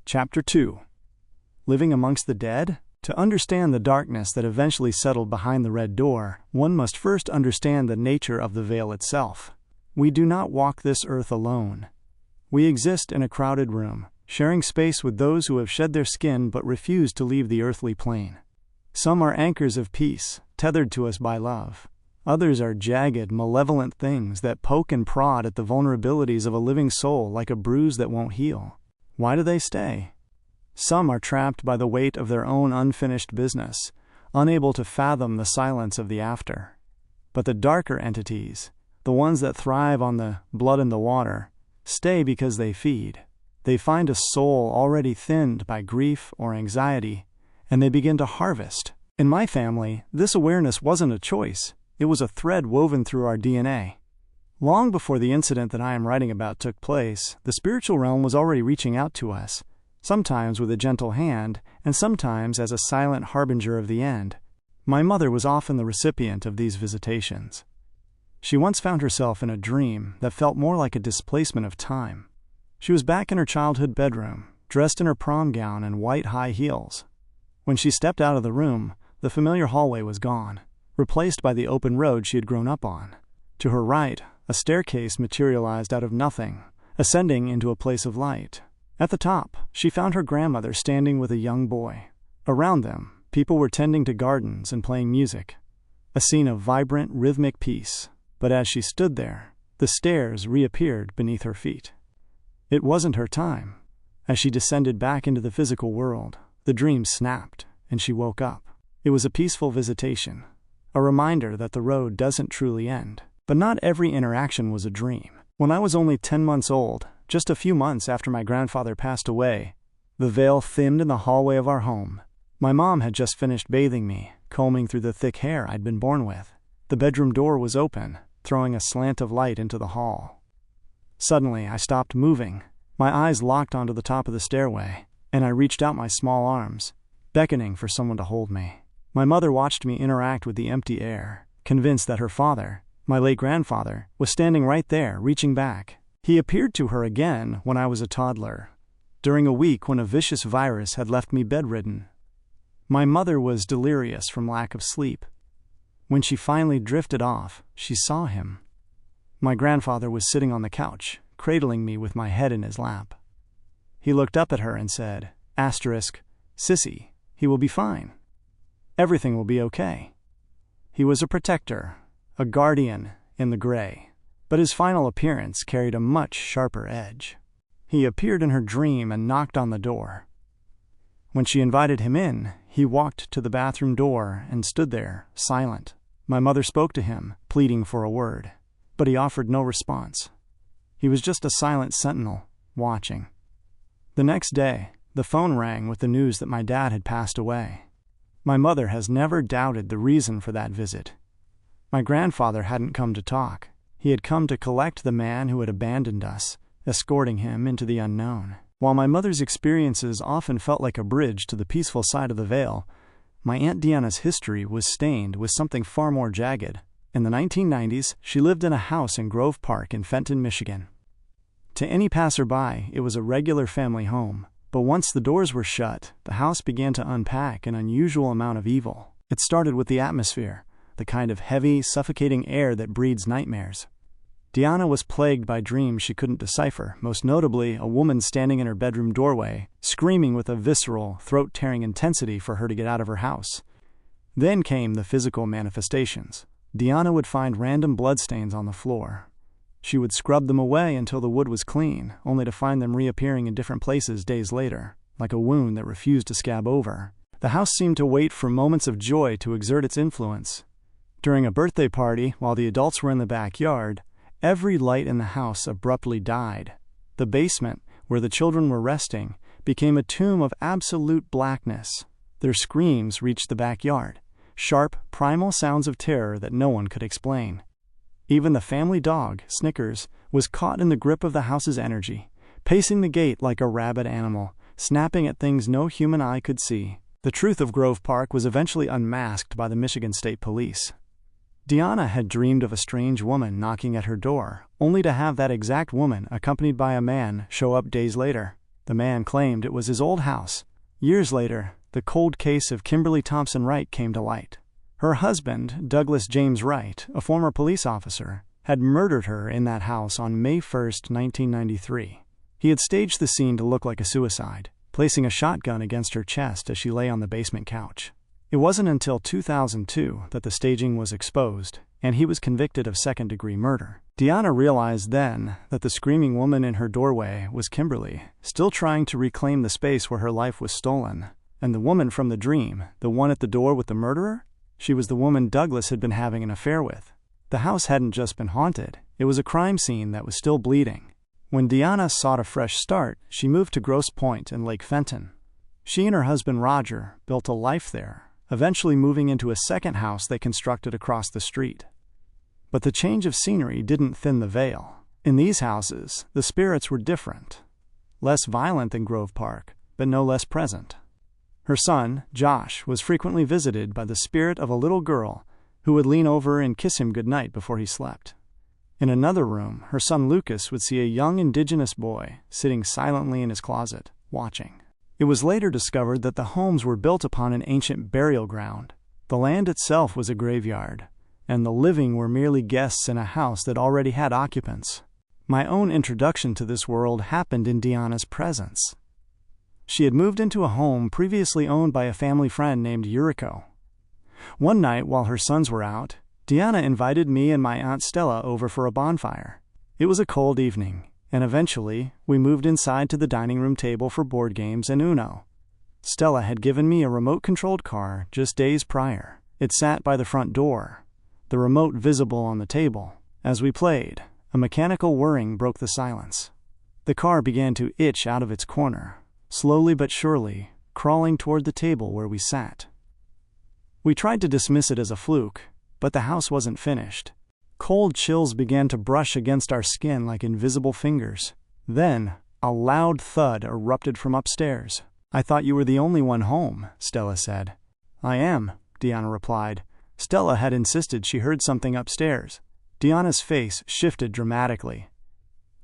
Chapter 2. Living amongst the dead? To understand the darkness that eventually settled behind the red door, one must first understand the nature of the veil itself. We do not walk this earth alone. We exist in a crowded room, sharing space with those who have shed their skin but refuse to leave the earthly plane. Some are anchors of peace, tethered to us by love. Others are jagged, malevolent things that poke and prod at the vulnerabilities of a living soul like a bruise that won't heal. Why do they stay? Some are trapped by the weight of their own unfinished business, unable to fathom the silence of the after. But the darker entities, the ones that thrive on the blood in the water, stay because they feed. They find a soul already thinned by grief or anxiety, and they begin to harvest. In my family, this awareness wasn't a choice. It was a thread woven through our DNA. Long before the incident that I am writing about took place, the spiritual realm was already reaching out to us, sometimes with a gentle hand, and sometimes as a silent harbinger of the end. My mother was often the recipient of these visitations. She once found herself in a dream that felt more like a displacement of time. She was back in her childhood bedroom, dressed in her prom gown and white high heels. When she stepped out of the room, the familiar hallway was gone, replaced by the open road she had grown up on. To her right, a staircase materialized out of nothing, ascending into a place of light. At the top, she found her grandmother standing with a young boy. Around them, people were tending to gardens and playing music, a scene of vibrant, rhythmic peace. But as she stood there, the stairs reappeared beneath her feet. It wasn't her time. As she descended back into the physical world, the dream snapped, and she woke up. It was a peaceful visitation, a reminder that the road doesn't truly end. But not every interaction was a dream. When I was only 10 months old, just a few months after my grandfather passed away, the veil thinned in the hallway of our home. My mom had just finished bathing me, combing through the thick hair I'd been born with. The bedroom door was open, throwing a slant of light into the hall. Suddenly, I stopped moving. My eyes locked onto the top of the stairway, and I reached out my small arms, beckoning for someone to hold me. My mother watched me interact with the empty air, convinced that her father, my late grandfather, was standing right there, reaching back. He appeared to her again when I was a toddler, during a week when a vicious virus had left me bedridden. My mother was delirious from lack of sleep. When she finally drifted off, she saw him. My grandfather was sitting on the couch, cradling me with my head in his lap. He looked up at her and said, "Sissy, he will be fine. Everything will be okay." He was a protector, a guardian in the gray, but his final appearance carried a much sharper edge. He appeared in her dream and knocked on the door. When she invited him in, he walked to the bathroom door and stood there, silent. My mother spoke to him, pleading for a word, but he offered no response. He was just a silent sentinel, watching. The next day, the phone rang with the news that my dad had passed away. My mother has never doubted the reason for that visit. My grandfather hadn't come to talk. He had come to collect the man who had abandoned us, escorting him into the unknown. While my mother's experiences often felt like a bridge to the peaceful side of the veil, my Aunt Deanna's history was stained with something far more jagged. In the 1990s, she lived in a house in Grove Park in Fenton, Michigan. To any passerby, it was a regular family home. But once the doors were shut, the house began to unpack an unusual amount of evil. It started with the atmosphere, the kind of heavy, suffocating air that breeds nightmares. Deanna was plagued by dreams she couldn't decipher, most notably a woman standing in her bedroom doorway, screaming with a visceral, throat-tearing intensity for her to get out of her house. Then came the physical manifestations. Deanna would find random bloodstains on the floor. She would scrub them away until the wood was clean, only to find them reappearing in different places days later, like a wound that refused to scab over. The house seemed to wait for moments of joy to exert its influence. During a birthday party, while the adults were in the backyard, every light in the house abruptly died. The basement, where the children were resting, became a tomb of absolute blackness. Their screams reached the backyard, sharp, primal sounds of terror that no one could explain. Even the family dog, Snickers, was caught in the grip of the house's energy, pacing the gate like a rabid animal, snapping at things no human eye could see. The truth of Grove Park was eventually unmasked by the Michigan State Police. Deanna had dreamed of a strange woman knocking at her door, only to have that exact woman, accompanied by a man, show up days later. The man claimed it was his old house. Years later, the cold case of Kimberly Thompson Wright came to light. Her husband, Douglas James Wright, a former police officer, had murdered her in that house on May 1, 1993. He had staged the scene to look like a suicide, placing a shotgun against her chest as she lay on the basement couch. It wasn't until 2002 that the staging was exposed, and he was convicted of second-degree murder. Deanna realized then that the screaming woman in her doorway was Kimberly, still trying to reclaim the space where her life was stolen. And the woman from the dream, the one at the door with the murderer? She was the woman Douglas had been having an affair with. The house hadn't just been haunted, it was a crime scene that was still bleeding. When Deanna sought a fresh start, she moved to Grosse Pointe in Lake Fenton. She and her husband Roger built a life there, eventually moving into a second house they constructed across the street. But the change of scenery didn't thin the veil. In these houses, the spirits were different. Less violent than Grove Park, but no less present. Her son, Josh, was frequently visited by the spirit of a little girl who would lean over and kiss him goodnight before he slept. In another room, her son Lucas would see a young indigenous boy sitting silently in his closet, watching. It was later discovered that the homes were built upon an ancient burial ground. The land itself was a graveyard, and the living were merely guests in a house that already had occupants. My own introduction to this world happened in Deanna's presence. She had moved into a home previously owned by a family friend named Yuriko. One night, while her sons were out, Deanna invited me and my Aunt Stella over for a bonfire. It was a cold evening, and eventually we moved inside to the dining room table for board games and Uno. Stella had given me a remote-controlled car just days prior. It sat by the front door, the remote visible on the table. As we played, a mechanical whirring broke the silence. The car began to itch out of its corner, slowly but surely, crawling toward the table where we sat. We tried to dismiss it as a fluke, but the house wasn't finished. Cold chills began to brush against our skin like invisible fingers. Then, a loud thud erupted from upstairs. "I thought you were the only one home," Stella said. "I am," Deanna replied. Stella had insisted she heard something upstairs. Deanna's face shifted dramatically.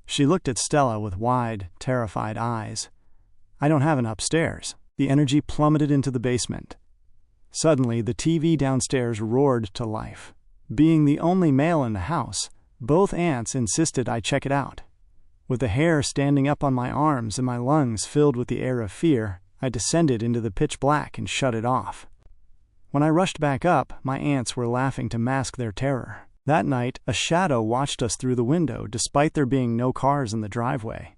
She looked at Stella with wide, terrified eyes. "I don't have an upstairs." The energy plummeted into the basement. Suddenly, the TV downstairs roared to life. Being the only male in the house, both aunts insisted I check it out. With the hair standing up on my arms and my lungs filled with the air of fear, I descended into the pitch black and shut it off. When I rushed back up, my aunts were laughing to mask their terror. That night, a shadow watched us through the window despite there being no cars in the driveway.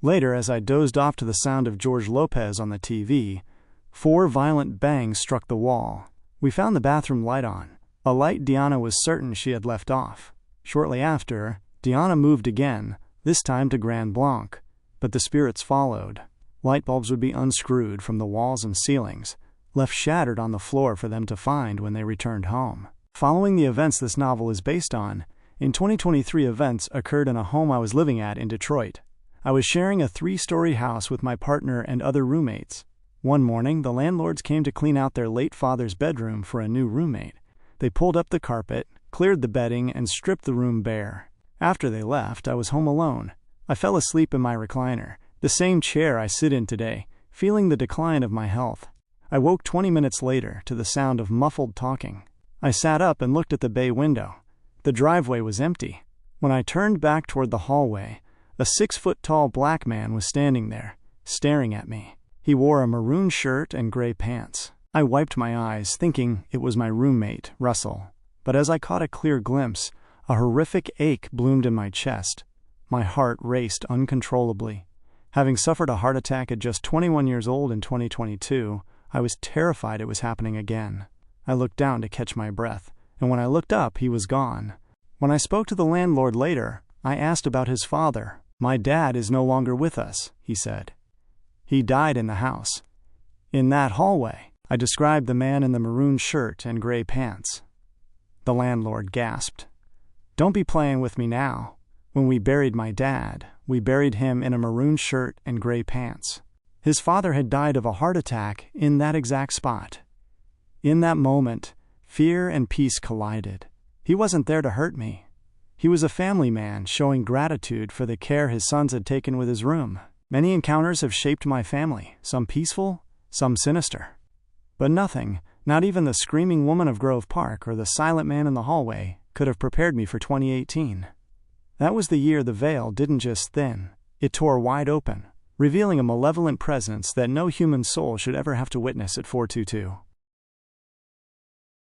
Later, as I dozed off to the sound of George Lopez on the TV, 4 violent bangs struck the wall. We found the bathroom light on, a light Deanna was certain she had left off. Shortly after, Deanna moved again, this time to Grand Blanc, but the spirits followed. Light bulbs would be unscrewed from the walls and ceilings, left shattered on the floor for them to find when they returned home. Following the events this novel is based on, in 2023 events occurred in a home I was living at in Detroit. I was sharing a 3-story house with my partner and other roommates. One morning, the landlords came to clean out their late father's bedroom for a new roommate. They pulled up the carpet, cleared the bedding, and stripped the room bare. After they left, I was home alone. I fell asleep in my recliner, the same chair I sit in today, feeling the decline of my health. I woke 20 minutes later to the sound of muffled talking. I sat up and looked at the bay window. The driveway was empty. When I turned back toward the hallway, a 6-foot-tall black man was standing there, staring at me. He wore a maroon shirt and gray pants. I wiped my eyes, thinking it was my roommate, Russell. But as I caught a clear glimpse, a horrific ache bloomed in my chest. My heart raced uncontrollably. Having suffered a heart attack at just 21 years old in 2022, I was terrified it was happening again. I looked down to catch my breath, and when I looked up, he was gone. When I spoke to the landlord later, I asked about his father. "My dad is no longer with us," he said. "He died in the house." In that hallway, I described the man in the maroon shirt and gray pants. The landlord gasped. "Don't be playing with me now. When we buried my dad, we buried him in a maroon shirt and gray pants. His father had died of a heart attack in that exact spot." In that moment, fear and peace collided. He wasn't there to hurt me. He was a family man showing gratitude for the care his sons had taken with his room. Many encounters have shaped my family, some peaceful, some sinister. But nothing, not even the screaming woman of Grove Park or the silent man in the hallway, could have prepared me for 2018. That was the year the veil didn't just thin, it tore wide open, revealing a malevolent presence that no human soul should ever have to witness at 422.